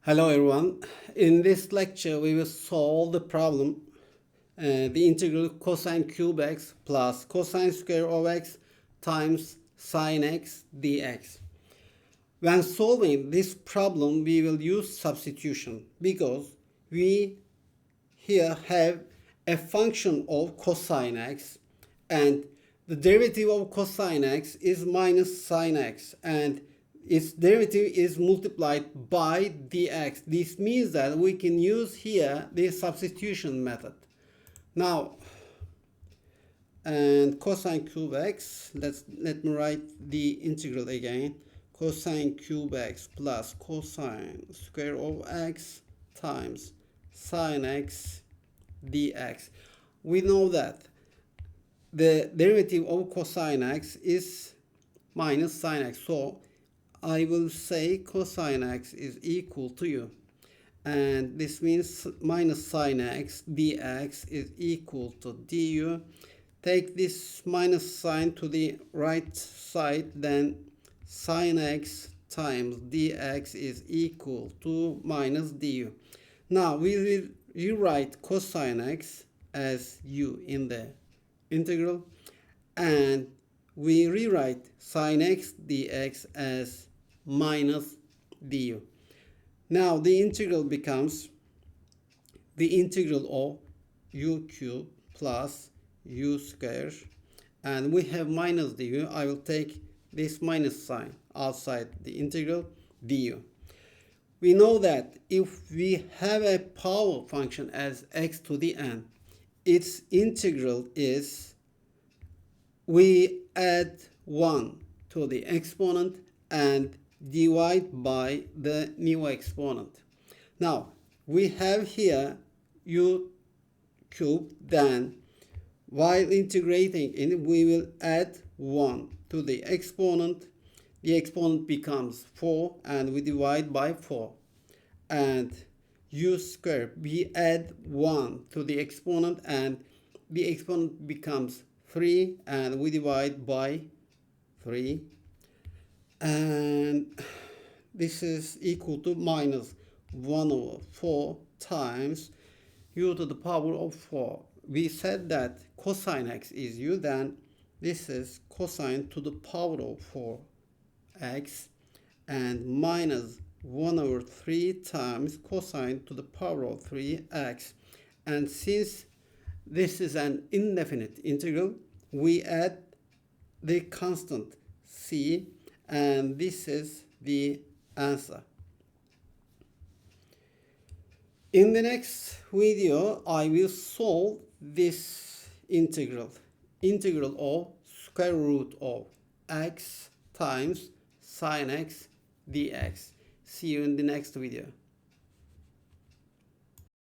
Hello everyone. In this lecture we will solve the problem the integral cosine cube x plus cosine square of x times sine x dx. When solving this problem we will use substitution because we here have a function of cosine x and the derivative of cosine x is minus sine x and its derivative is multiplied by dx. This means that we can use here the substitution method. Now, and cosine cube x, let me write the integral again. Cosine cube x plus cosine square of x times sine x dx. We know that the derivative of cosine x is minus sine x. So I will say cosine x is equal to u. And this means minus sine x dx is equal to du. Take this minus sign to the right side, then sine x times dx is equal to minus du. Now we will rewrite cosine x as u in the integral, and we rewrite sine x dx as minus du. Now the integral becomes the integral of u cubed plus u square, and we have minus du. I will take this minus sign outside the integral du. We know that if we have a power function as x to the n, its integral is we add 1 to the exponent and divide by the new exponent. Now we have here u cubed, then while integrating in we will add 1 to the exponent becomes 4 and we divide by 4, and u squared we add 1 to the exponent and the exponent becomes 3 and we divide by 3, and this is equal to minus 1 over 4 times u to the power of 4. We said that cosine x is u, then this is cosine to the power of 4x and minus 1 over 3 times cosine to the power of 3x. And since this is an indefinite integral, we add the constant c, and this is the answer. In the next video, I will solve this integral of square root of x times sine x dx. See you in the next video.